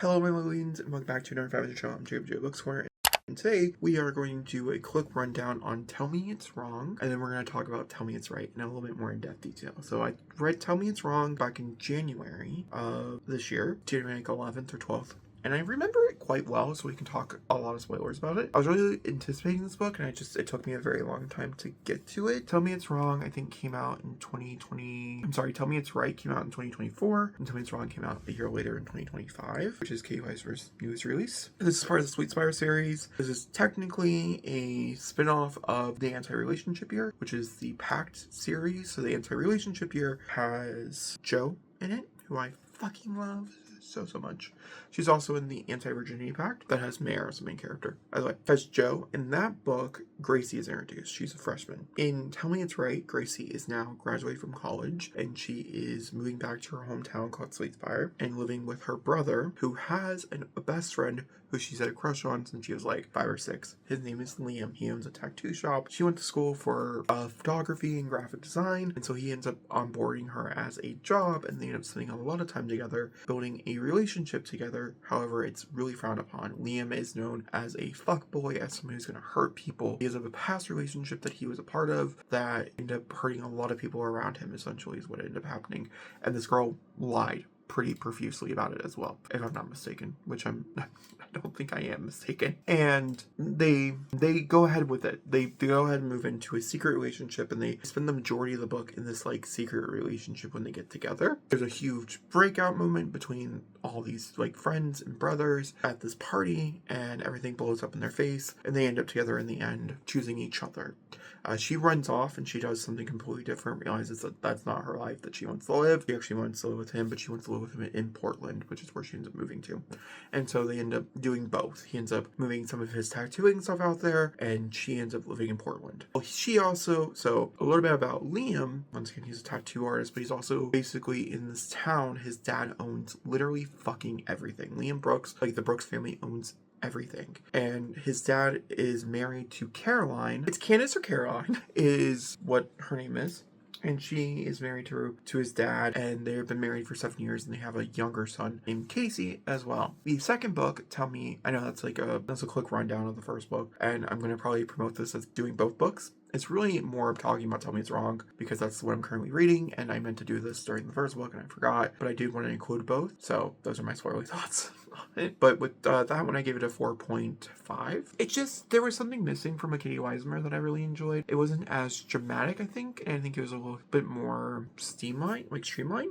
Hello, my Lilians, and welcome back to another Favorite Show. I'm Joe Books Corner, and today we are going to do a quick rundown on Tell Me It's Wrong, and then we're going to talk about Tell Me It's Right in a little bit more in-depth detail. So I read Tell Me It's Wrong back in January of this year, January 11th or 12th. And I remember it quite well, so we can talk a lot of spoilers about it. I was really anticipating this book, and it took me a very long time to get to it. Tell Me It's Wrong, I think, came out in 2020. I'm sorry, Tell Me It's Right came out in 2024, and Tell Me It's Wrong came out a year later in 2025, which is Kate Weiser's newest release. This is part of the Sweetspire series. This is technically a spin-off of the Anti-Relationship Year, which is the Pact series. So the Anti-Relationship Year has Jo in it, who I fucking love so much. She's also in the Anti-Virginity Pact that has Mare as the main character. By the way, as Jo. In that book, Gracie is introduced. She's a freshman. In Tell Me It's Right, Gracie is now graduated from college, and she is moving back to her hometown called Sweetspire and living with her brother, who has a best friend who she's had a crush on since she was like 5 or 6. His name is Liam. He owns a tattoo shop. She went to school for photography and graphic design, and so he ends up onboarding her as a job, and they end up spending a lot of time together, building a relationship together. However, it's really frowned upon. Liam is known as a fuckboy, as someone who's going to hurt people. He has a past relationship that he was a part of that ended up hurting a lot of people around him, essentially, is what ended up happening. And this girl lied pretty profusely about it as well, if I'm not mistaken, which I don't think I am mistaken. And they go ahead with it. They go ahead and move into a secret relationship, and they spend the majority of the book in this like secret relationship when they get together. There's a huge breakout moment between all these like friends and brothers at this party, and everything blows up in their face, and they end up together in the end, choosing each other. She runs off and she does something completely different, realizes that that's not her life that she wants to live. She actually wants to live with him, but she wants to live with him in Portland, which is where she ends up moving to. And so they end up doing both. He ends up moving some of his tattooing stuff out there, and she ends up living in Portland. Well, so a little bit about Liam. Once again, he's a tattoo artist, but he's also basically in this town. His dad owns literally fucking everything. Liam Brooks, like the Brooks family, owns everything. And his dad is married to Caroline. It's Candace or Caroline is what her name is. And she is married to his dad, and they've been married for 7 years, and they have a younger son named Casey as well. The second book, Tell Me, I know that's a quick rundown of the first book, and I'm going to probably promote this as doing both books. It's really more talking about Tell Me It's Wrong, because that's what I'm currently reading, and I meant to do this during the first book, and I forgot, but I did want to include both, so those are my spoilery thoughts. But with that one, I gave it a 4.5. There was something missing from a Katie Weismer that I really enjoyed. It wasn't as dramatic, I think, and I think it was a little bit more streamlined,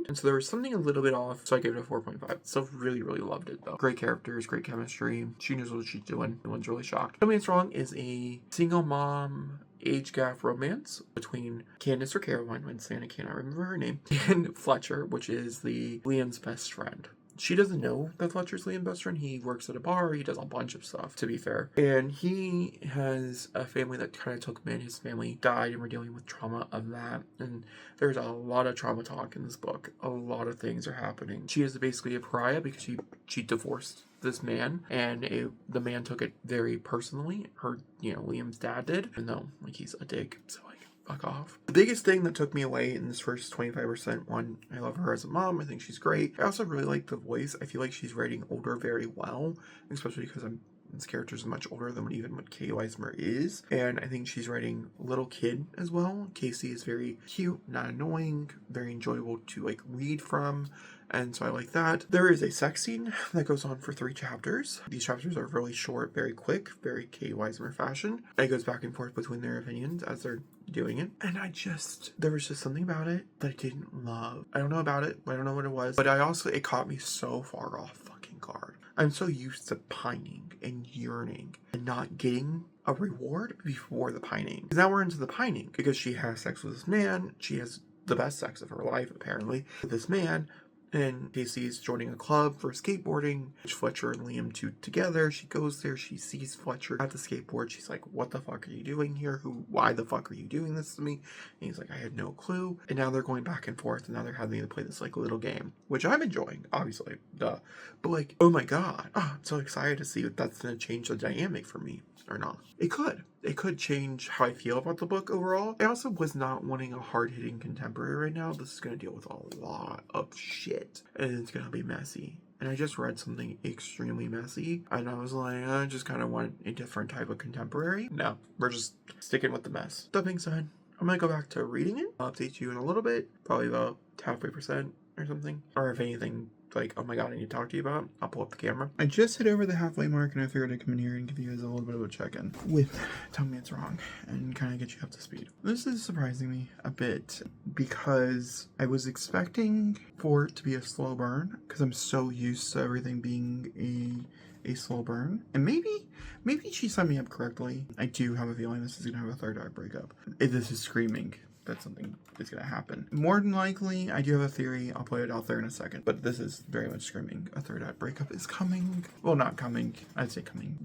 and so there was something a little bit off, so I gave it a 4.5. Still really loved it, though. Great characters, great chemistry. She knows what she's doing. No one's really shocked. Tell Me It's Wrong is a single mom age gap romance between Candace or Caroline, I cannot remember her name, and Fletcher, which is Liam's best friend. She doesn't know that Fletcher's Liam's best friend. He works at a bar. He does a bunch of stuff, to be fair. And he has a family that kind of took him in. His family died, and we're dealing with trauma of that. And there's a lot of trauma talk in this book. A lot of things are happening. She is basically a pariah because she divorced this man, and the man took it very personally. Liam's dad did, even though he's a dick, so fuck off. The biggest thing that took me away in this first 25%, one, I love her as a mom. I think she's great. I also really like the voice. I feel like she's writing older very well, especially because this character is much older than what Kay Weismer is. And I think she's writing little kid as well. Casey is very cute, not annoying, very enjoyable to read from. And so I like that. There is a sex scene that goes on for 3 chapters. These chapters are really short, very quick, very Kay Weismer fashion. It goes back and forth between their opinions as they're doing it. And there was just something about it that I didn't love. I don't know about it. I don't know what it was. But it caught me so far off fucking guard. I'm so used to pining and yearning and not getting a reward before the pining. Because now we're into the pining. Because she has sex with this man. She has the best sex of her life, apparently, with this man. And Casey's joining a club for skateboarding, which Fletcher and Liam do together. She goes there, she sees Fletcher at the skateboard. She's like, what the fuck are you doing here? Why the fuck are you doing this to me? And he's like, I had no clue. And now they're going back and forth, and now they're having to play this little game, which I'm enjoying, obviously, duh. But oh my god, I'm so excited to see if that's going to change the dynamic for me or not. It could. It could change how I feel about the book overall. I also was not wanting a hard-hitting contemporary right now. This is going to deal with a lot of shit, and it's going to be messy. and I just read something extremely messy, and I was like, I just kind of want a different type of contemporary. No, we're just sticking with the mess. That being said, I'm gonna go back to reading it. I'll update you in a little bit, probably about halfway percent or something. Or if anything, like, oh my god, I need to talk to you about, I'll pull up the camera. I just hit over the halfway mark, and I figured I'd come in here and give you guys a little bit of a check-in with Tell Me It's Wrong and kind of get you up to speed. This is surprising me a bit because I was expecting for it to be a slow burn because I'm so used to everything being a slow burn. And maybe she set me up correctly. I do have a feeling this is gonna have a third act breakup. If this is screaming that something is going to happen. More than likely, I do have a theory. I'll play it out there in a second. But this is very much screaming. A third act breakup is coming. Well, not coming. I'd say coming.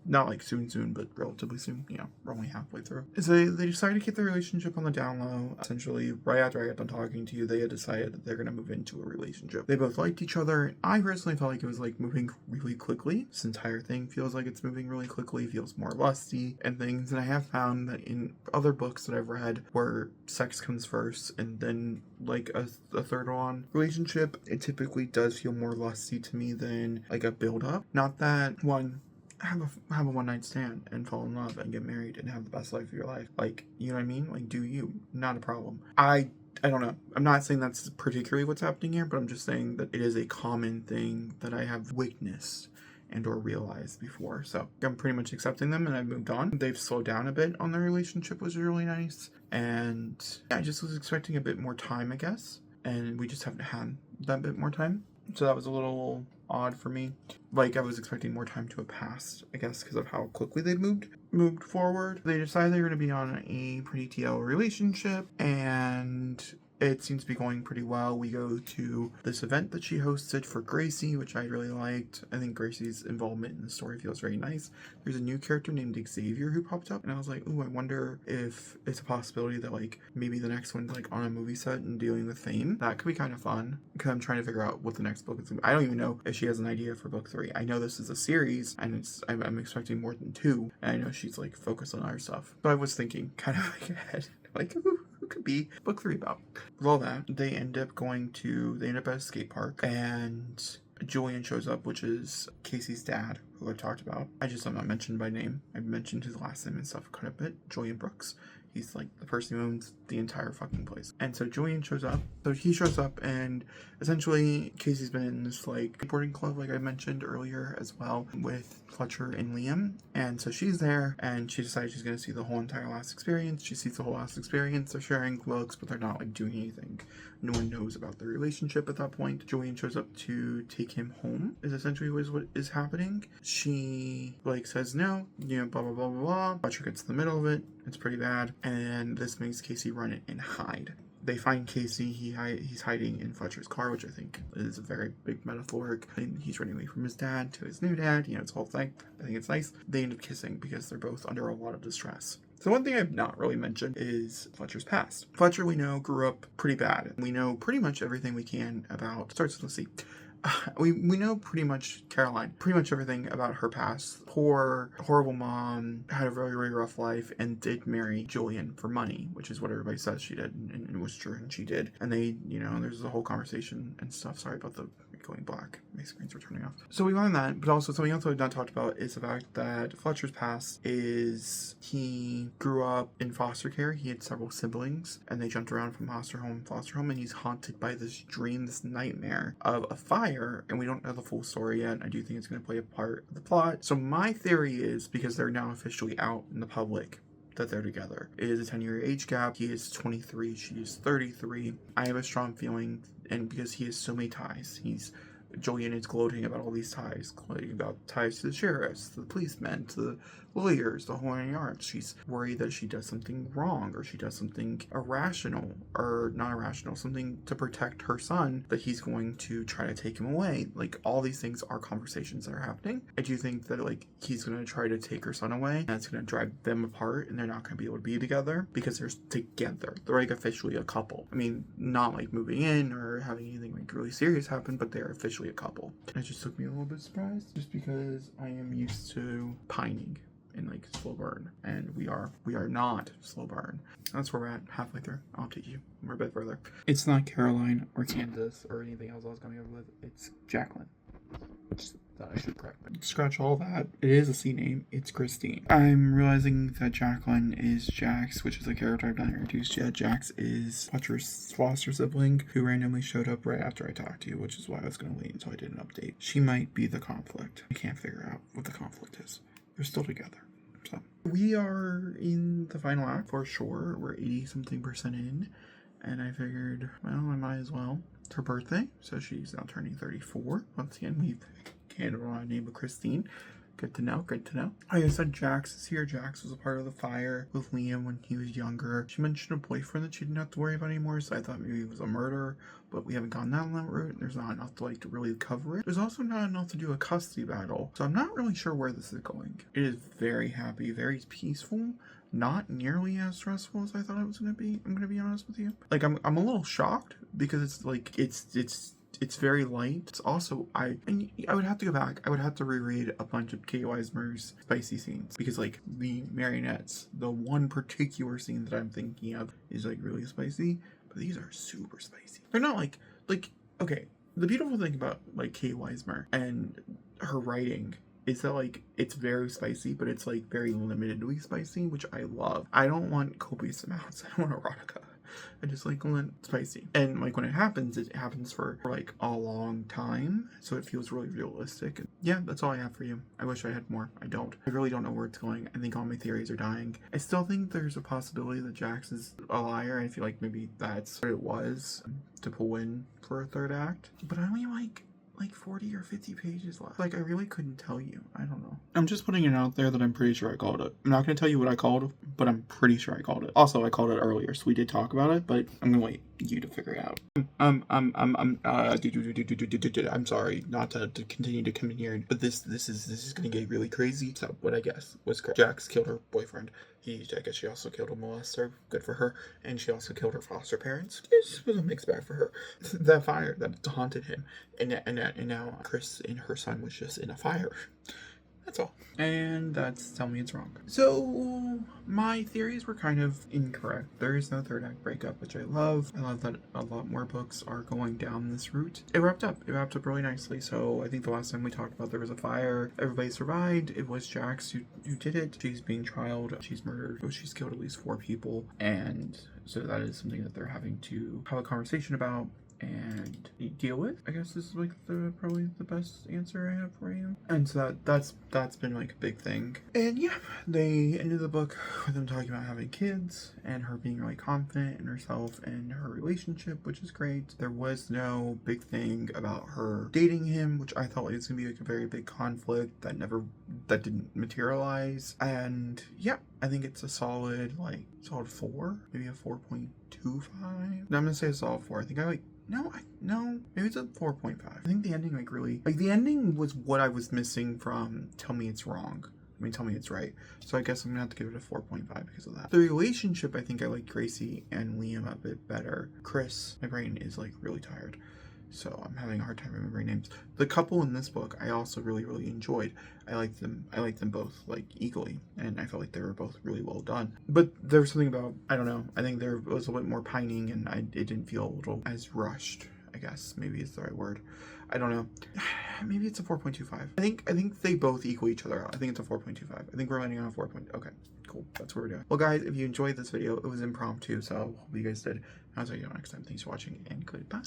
Not like soon, but relatively soon. You know, we're only halfway through. So they decided to keep the relationship on the down low. Essentially, right after I got done talking to you, they had decided that they're going to move into a relationship. They both liked each other. I personally felt like it was like moving really quickly. This entire thing feels like it's moving really quickly. Feels more lusty and things. And I have found that in other books that I've read where sex comes first and then like a third on relationship, it typically does feel more lusty to me than like a build up. Not that one have a one night stand and fall in love and get married and have the best life of your life. Like, you know what I mean? Like, do you? Not a problem. I don't know. I'm not saying that's particularly what's happening here, but I'm just saying that it is a common thing that I have witnessed and or realized before. So I'm pretty much accepting them and I've moved on. They've slowed down a bit on their relationship, which is really nice. And I just was expecting a bit more time, I guess. And we just haven't had that bit more time. So that was a little odd for me. Like, I was expecting more time to have passed, I guess, because of how quickly they moved forward. They decided they were going to be on a pretty TL relationship, and it seems to be going pretty well. We go to this event that she hosted for Gracie, which I really liked. I think Gracie's involvement in the story feels very nice. There's a new character named Xavier who popped up, and I was like, ooh, I wonder if it's a possibility that, like, maybe the next one's, like, on a movie set and dealing with fame. That could be kind of fun, because I'm trying to figure out what the next book is. I don't even know if she has an idea for book 3. I know this is a series, and I'm expecting more than 2, and I know she's, like, focused on other stuff. But I was thinking kind of like ahead, like, ooh, could be book 3 about. With all that, they end up at a skate park, and Julian shows up, which is Casey's dad, who I talked about. I'm not mentioned by name. I mentioned his last name and stuff quite a bit. Julian Brooks. He's like the person who owns the entire fucking place. And so Julian shows up. So he shows up, and essentially Casey's been in this like boarding club, like I mentioned earlier as well, with Fletcher and Liam. And so she's there, and she decides she's going to see the whole entire last experience. She sees the whole last experience. They're sharing looks, but they're not like doing anything. No one knows about their relationship at that point. Julian shows up to take him home, is essentially what is happening. She like says no, you know, blah blah blah blah blah. Fletcher gets to the middle of it. It's pretty bad, and this makes Casey run it and hide. They find Casey. He's hiding in Fletcher's car, which I think is a very big metaphoric. And he's running away from his dad to his new dad. You know, it's a whole thing. I think it's nice. They end up kissing because they're both under a lot of distress. So one thing I've not really mentioned is Fletcher's past. Fletcher, we know, grew up pretty bad. We know pretty much everything we can about... Starts with, let's see. We know pretty much Caroline, pretty much everything about her past. Poor, horrible mom, had a very, very rough life, and did marry Julian for money, which is what everybody says she did, and it was true, and she did. And they, you know, there's a whole conversation and stuff. Sorry about the going black. My screens were turning off. So we learned that, but also something else we've not talked about is the fact that Fletcher's past is he grew up in foster care. He had several siblings, and they jumped around from foster home to foster home, and he's haunted by this dream, this nightmare of a fire, and we don't know the full story yet. I do think it's going to play a part of the plot. So my theory is, because they're now officially out in the public, that they're together. It is a 10-year age gap. He is 23, she is 33. I have a strong feeling, and because he has so many ties, Julian is gloating about all these ties, gloating about ties to the sheriffs, to the policemen, to the lawyers, the whole 9 yards. She's worried that she does something wrong, or she does something irrational, or not irrational, something to protect her son, that he's going to try to take him away. Like, all these things are conversations that are happening. I do think that, like, he's going to try to take her son away, and it's going to drive them apart, and they're not going to be able to be together, because they're together. They're, like, officially a couple. I mean, not, like, moving in, or having anything, like, really serious happen, but they're officially a couple. It just took me a little bit surprised, just because I am used to pining in like slow burn, and we are not slow burn. That's where we're at, halfway through. I'll update you. We're a bit further. It's not Caroline or Kansas or anything else I was coming up with. It's Jacqueline. That I should correct. Scratch all that. It is a C name. It's Christine. I'm realizing that Jacqueline is Jax, which is a character I've not introduced yet. Jax is Fletcher's foster sibling who randomly showed up right after I talked to you, which is why I was going to wait until I did an update. She might be the conflict. I can't figure out what the conflict is. They're still together. So we are in the final act for sure. We're 80-something% in. And I figured, well, I might as well. It's her birthday, so she's now turning 34. Once again, we've handed on a name of Christine. Good to know, good to know. Like I said, Jax is here. Jax was a part of the fire with Liam when he was younger. She mentioned a boyfriend that she didn't have to worry about anymore, so I thought maybe it was a murder, but we haven't gone down that route. There's not enough to to really cover it. There's also not enough to do a custody battle, so I'm not really sure where this is going. It is very happy, very peaceful. Not nearly as stressful as I thought it was going to be. I'm going to be honest with you. Like, I'm a little shocked because it's like, it's very light. It's also, I would have to go back. I would have to reread a bunch of Kate Weismer's spicy scenes because like the marionettes, the one particular scene that I'm thinking of is like really spicy, but these are super spicy. They're not like, okay, the beautiful thing about like Kate Weismer and her writing is that like it's very spicy, but it's like very limitedly spicy, which I love. I don't want copious amounts. I don't want erotica. I just like spicy. And like when it happens for like a long time, so it feels really realistic. And yeah, that's all I have for you. I wish I had more. I don't. I really don't know where it's going. I think all my theories are dying. I still think there's a possibility that Jax is a liar. I feel like maybe that's what it was to pull in for a third act. But I only like 40 or 50 pages left. Like, I really couldn't tell you. I don't know. I'm just putting it out there that I'm pretty sure I called it. I'm not going to tell you what I called, but I'm pretty sure I called it. Also, I called it earlier, so we did talk about it, but I'm going to wait you to figure it out. I'm sorry not to continue to come in here, but this is going to get really crazy. So, what I guess was correct. Jax killed her boyfriend. I guess she also killed a molester. Good for her. And she also killed her foster parents. This was a mixed bag for her. That fire that haunted him. And now Chris and her son was just in a fire. That's all. And that's Tell Me It's Wrong. So, my theories were kind of incorrect. There is no third act breakup, which I love. I love that a lot more books are going down this route. It wrapped up. It wrapped up really nicely. So, I think the last time we talked about there was a fire, everybody survived. It was Jax who did it. She's being trialed. She's murdered. She's killed at least 4 people. And so that is something that they're having to have a conversation about and deal with. I guess this is like probably the best answer I have for you. And so that's been like a big thing. And yeah, they ended the book with them talking about having kids and her being really confident in herself and her relationship, which is great. There was no big thing about her dating him, which I thought was gonna be like a very big conflict that didn't materialize. And yeah, I think it's a solid 4, maybe a 4.25. No, I'm gonna say a solid 4. I think no, maybe it's a 4.5. I think the ending the ending was what I was missing from Tell Me It's Wrong. Tell Me It's Right. So I guess I'm gonna have to give it a 4.5 because of that. The relationship, I think I like Gracie and Liam a bit better. Chris, my brain is really tired, so I'm having a hard time remembering names. The couple in this book I also really enjoyed. I liked them both equally, and I felt like they were both really well done. But there was something about, I don't know, I think there was a bit more pining, and it didn't feel a little as rushed, I guess maybe is the right word. I don't know. Maybe it's a 4.25. I think they both equal each other out. I think it's a 4.25. I think we're landing on a 4. Okay, cool. That's what we're doing. Well, guys, if you enjoyed this video, it was impromptu, so hope you guys did. I'll see you next time. Thanks for watching, and goodbye.